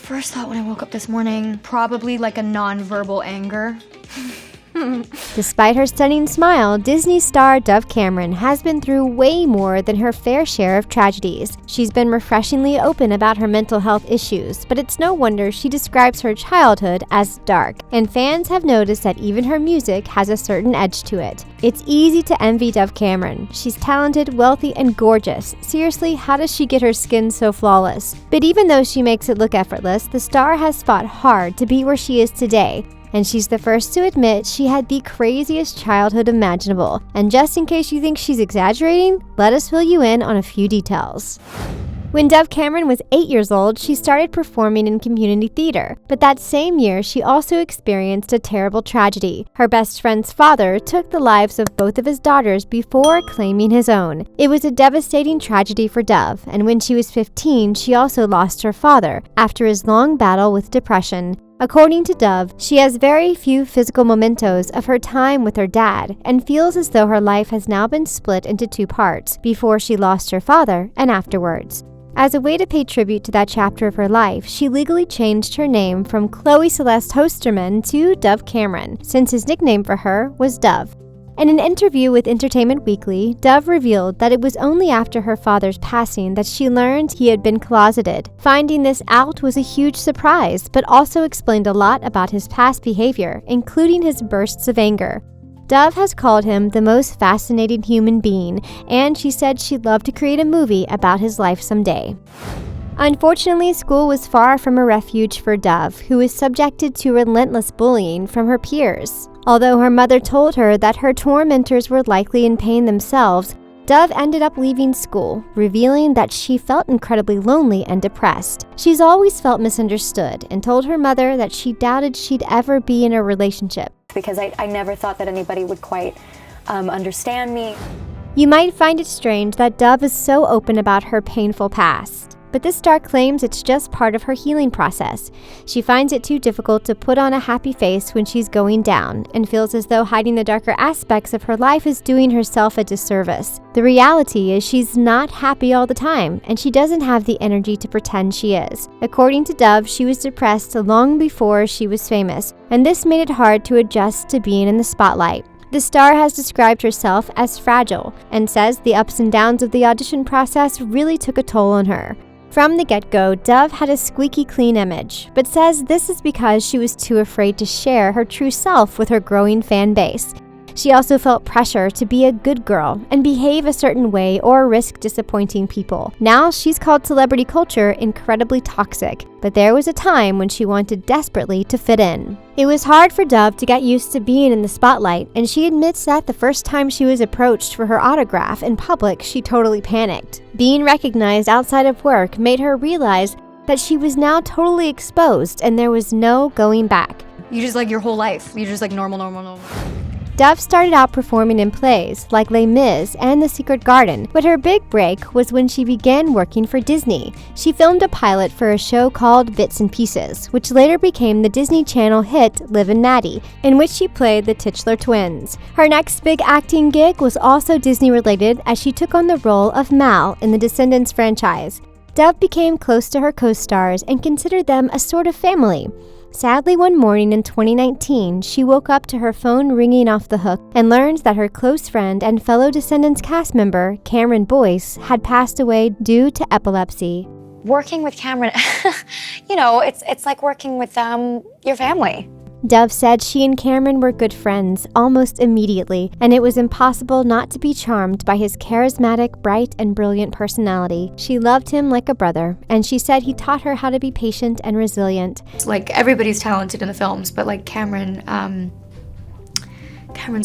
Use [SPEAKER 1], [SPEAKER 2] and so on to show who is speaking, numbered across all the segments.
[SPEAKER 1] first thought when I woke up this morning, probably like a non-verbal anger.
[SPEAKER 2] Despite her stunning smile, Disney star Dove Cameron has been through way more than her fair share of tragedies. She's been refreshingly open about her mental health issues, but it's no wonder she describes her childhood as dark, and fans have noticed that even her music has a certain edge to it. It's easy to envy Dove Cameron. She's talented, wealthy, and gorgeous. Seriously, how does she get her skin so flawless? But even though she makes it look effortless, the star has fought hard to be where she is today. And she's the first to admit she had the craziest childhood imaginable. And just in case you think she's exaggerating, let us fill you in on a few details. When Dove Cameron was 8 years old, she started performing in community theater. But that same year, she also experienced a terrible tragedy. Her best friend's father took the lives of both of his daughters before claiming his own. It was a devastating tragedy for Dove, and when she was 15, she also lost her father after his long battle with depression. According to Dove, she has very few physical mementos of her time with her dad and feels as though her life has now been split into two parts, before she lost her father and afterwards. As a way to pay tribute to that chapter of her life, she legally changed her name from Chloe Celeste Hosterman to Dove Cameron, since his nickname for her was Dove. In an interview with Entertainment Weekly, Dove revealed that it was only after her father's passing that she learned he had been closeted. Finding this out was a huge surprise, but also explained a lot about his past behavior, including his bursts of anger. Dove has called him the most fascinating human being, and she said she'd love to create a movie about his life someday. Unfortunately, school was far from a refuge for Dove, who was subjected to relentless bullying from her peers. Although her mother told her that her tormentors were likely in pain themselves, Dove ended up leaving school, revealing that she felt incredibly lonely and depressed. She's always felt misunderstood and told her mother that she doubted she'd ever be in a relationship.
[SPEAKER 3] Because I never thought that anybody would quite understand me.
[SPEAKER 2] You might find it strange that Dove is so open about her painful past. But this star claims it's just part of her healing process. She finds it too difficult to put on a happy face when she's going down, and feels as though hiding the darker aspects of her life is doing herself a disservice. The reality is she's not happy all the time, and she doesn't have the energy to pretend she is. According to Dove, she was depressed long before she was famous, and this made it hard to adjust to being in the spotlight. The star has described herself as fragile, and says the ups and downs of the audition process really took a toll on her. From the get-go, Dove had a squeaky clean image, but says this is because she was too afraid to share her true self with her growing fan base. She also felt pressure to be a good girl and behave a certain way or risk disappointing people. Now she's called celebrity culture incredibly toxic, but there was a time when she wanted desperately to fit in. It was hard for Dove to get used to being in the spotlight, and she admits that the first time she was approached for her autograph in public, she totally panicked. Being recognized outside of work made her realize that she was now totally exposed and there was no going back.
[SPEAKER 1] You just like your whole life. You're just like normal.
[SPEAKER 2] Dove started out performing in plays like Les Mis and The Secret Garden, but her big break was when she began working for Disney. She filmed a pilot for a show called Bits and Pieces, which later became the Disney Channel hit Liv and Maddie, in which she played the titular twins. Her next big acting gig was also Disney-related, as she took on the role of Mal in the Descendants franchise. Dove became close to her co-stars and considered them a sort of family. Sadly, one morning in 2019, she woke up to her phone ringing off the hook and learned that her close friend and fellow Descendants cast member, Cameron Boyce, had passed away due to epilepsy.
[SPEAKER 3] Working with Cameron, it's like working with your family.
[SPEAKER 2] Dove said she and Cameron were good friends almost immediately, and it was impossible not to be charmed by his charismatic, bright, and brilliant personality. She loved him like a brother, and she said he taught her how to be patient and resilient.
[SPEAKER 1] Like, everybody's talented in the films, but like Cameron's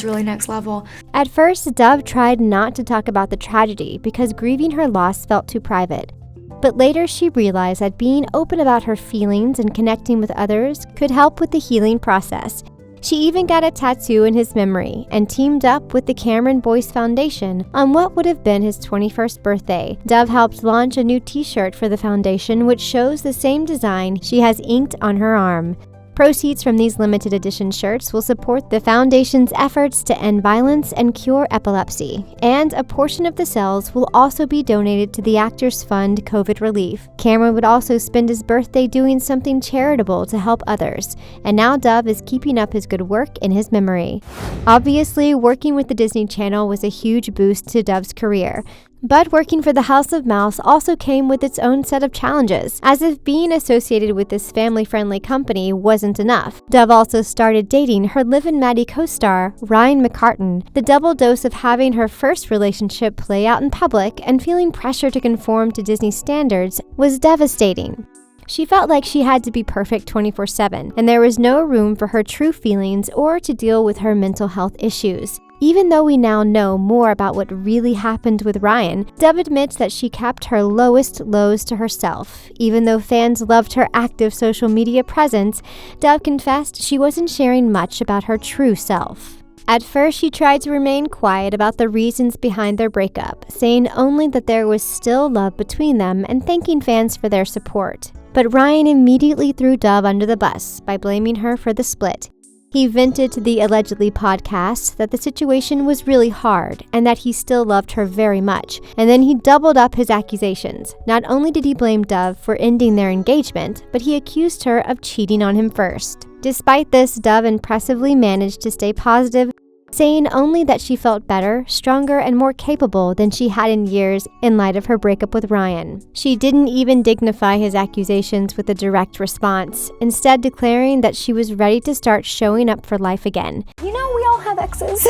[SPEAKER 1] really next level.
[SPEAKER 2] At first, Dove tried not to talk about the tragedy because grieving her loss felt too private. But later she realized that being open about her feelings and connecting with others could help with the healing process. She even got a tattoo in his memory and teamed up with the Cameron Boyce Foundation on what would have been his 21st birthday. Dove helped launch a new t-shirt for the foundation, which shows the same design she has inked on her arm. Proceeds from these limited edition shirts will support the foundation's efforts to end violence and cure epilepsy, and a portion of the sales will also be donated to the Actors Fund COVID Relief. Cameron would also spend his birthday doing something charitable to help others, and now Dove is keeping up his good work in his memory. Obviously, working with the Disney Channel was a huge boost to Dove's career. But working for the House of Mouse also came with its own set of challenges, as if being associated with this family-friendly company wasn't enough. Dove also started dating her Liv and Maddie co-star, Ryan McCartan. The double dose of having her first relationship play out in public and feeling pressure to conform to Disney standards was devastating. She felt like she had to be perfect 24/7, and there was no room for her true feelings or to deal with her mental health issues. Even though we now know more about what really happened with Ryan, Dove admits that she kept her lowest lows to herself. Even though fans loved her active social media presence, Dove confessed she wasn't sharing much about her true self. At first, she tried to remain quiet about the reasons behind their breakup, saying only that there was still love between them and thanking fans for their support. But Ryan immediately threw Dove under the bus by blaming her for the split. He vented to the Allegedly podcast that the situation was really hard and that he still loved her very much, and then he doubled up his accusations. Not only did he blame Dove for ending their engagement, but he accused her of cheating on him first. Despite this, Dove impressively managed to stay positive, saying only that she felt better, stronger, and more capable than she had in years in light of her breakup with Ryan. She didn't even dignify his accusations with a direct response, instead declaring that she was ready to start showing up for life again.
[SPEAKER 3] You know, we all have exes.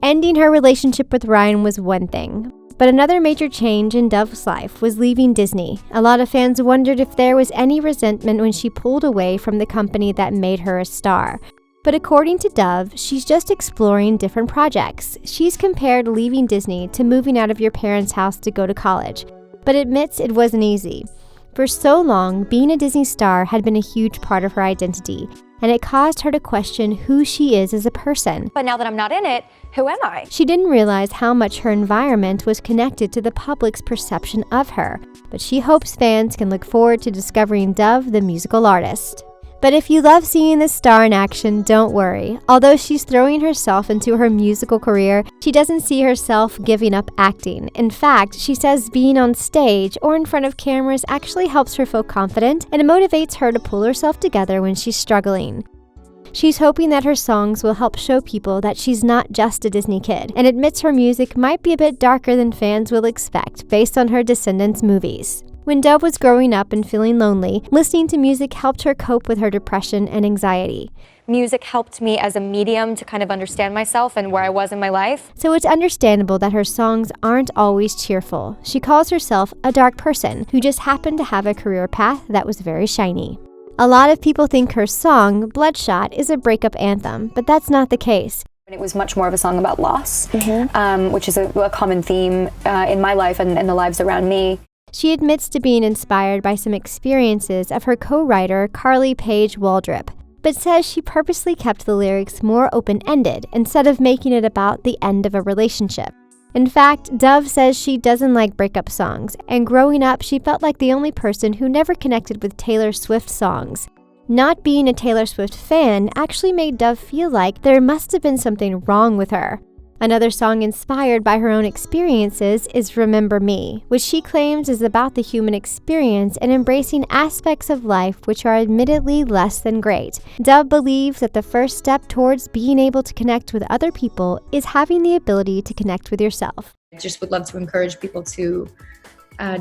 [SPEAKER 2] Ending her relationship with Ryan was one thing, but another major change in Dove's life was leaving Disney. A lot of fans wondered if there was any resentment when she pulled away from the company that made her a star. But according to Dove, she's just exploring different projects. She's compared leaving Disney to moving out of your parents' house to go to college, but admits it wasn't easy. For so long, being a Disney star had been a huge part of her identity, and it caused her to question who she is as a person.
[SPEAKER 3] But now that I'm not in it, who am I?
[SPEAKER 2] She didn't realize how much her environment was connected to the public's perception of her, but she hopes fans can look forward to discovering Dove, the musical artist. But if you love seeing this star in action, don't worry. Although she's throwing herself into her musical career, she doesn't see herself giving up acting. In fact, she says being on stage or in front of cameras actually helps her feel confident and it motivates her to pull herself together when she's struggling. She's hoping that her songs will help show people that she's not just a Disney kid, and admits her music might be a bit darker than fans will expect based on her Descendants movies. When Dove was growing up and feeling lonely, listening to music helped her cope with her depression and anxiety.
[SPEAKER 3] Music helped me as a medium to kind of understand myself and where I was in my life.
[SPEAKER 2] So it's understandable that her songs aren't always cheerful. She calls herself a dark person who just happened to have a career path that was very shiny. A lot of people think her song, Bloodshot, is a breakup anthem, but that's not the case.
[SPEAKER 3] It was much more of a song about loss, which is a common theme in my life and the lives around me.
[SPEAKER 2] She admits to being inspired by some experiences of her co-writer Carly Paige Waldrop, but says she purposely kept the lyrics more open-ended instead of making it about the end of a relationship. In fact, Dove says she doesn't like breakup songs, and growing up she felt like the only person who never connected with Taylor Swift songs. Not being a Taylor Swift fan actually made Dove feel like there must have been something wrong with her. Another song inspired by her own experiences is Remember Me, which she claims is about the human experience and embracing aspects of life which are admittedly less than great. Dove believes that the first step towards being able to connect with other people is having the ability to connect with yourself.
[SPEAKER 4] I just would love to encourage people to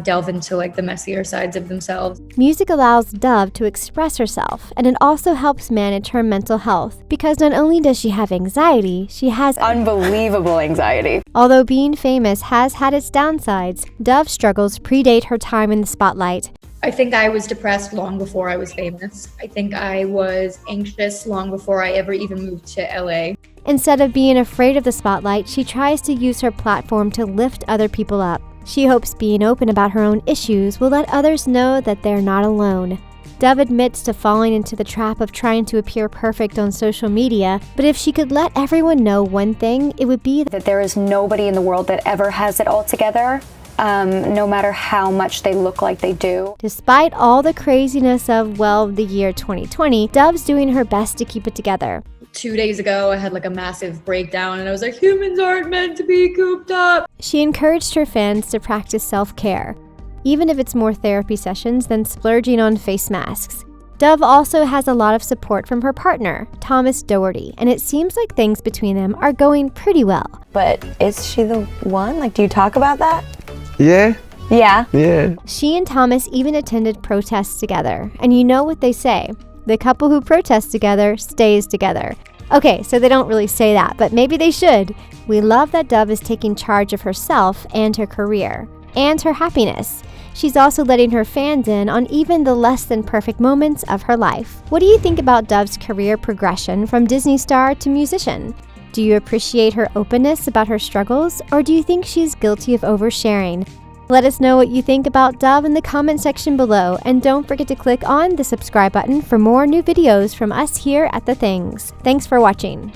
[SPEAKER 4] delve into like the messier sides of themselves.
[SPEAKER 2] Music allows Dove to express herself, and it also helps manage her mental health, because not only does she have anxiety, she has
[SPEAKER 3] Unbelievable anxiety.
[SPEAKER 2] Although being famous has had its downsides, Dove's struggles predate her time in the spotlight.
[SPEAKER 4] I think I was depressed long before I was famous. I think I was anxious long before I ever even moved to LA.
[SPEAKER 2] Instead of being afraid of the spotlight, she tries to use her platform to lift other people up. She hopes being open about her own issues will let others know that they're not alone. Dove admits to falling into the trap of trying to appear perfect on social media, but if she could let everyone know one thing, it would be
[SPEAKER 3] That there is nobody in the world that ever has it all together. no matter how much they look like they do.
[SPEAKER 2] Despite all the craziness of, well, the year 2020, Dove's doing her best to keep it together.
[SPEAKER 4] 2 days ago, I had like a massive breakdown and I was like, humans aren't meant to be cooped up.
[SPEAKER 2] She encouraged her fans to practice self-care, even if it's more therapy sessions than splurging on face masks. Dove also has a lot of support from her partner, Thomas Doherty, and it seems like things between them are going pretty well.
[SPEAKER 5] But is she the one? Like, do you talk about that?
[SPEAKER 6] Yeah.
[SPEAKER 5] Yeah.
[SPEAKER 6] Yeah.
[SPEAKER 2] She and Thomas even attended protests together, and you know what they say, the couple who protests together stays together. Okay, so they don't really say that, but maybe they should. We love that Dove is taking charge of herself and her career, and her happiness. She's also letting her fans in on even the less than perfect moments of her life. What do you think about Dove's career progression from Disney star to musician? Do you appreciate her openness about her struggles, or do you think she's guilty of oversharing? Let us know what you think about Dove in the comment section below, and don't forget to click on the subscribe button for more new videos from us here at The Things. Thanks for watching.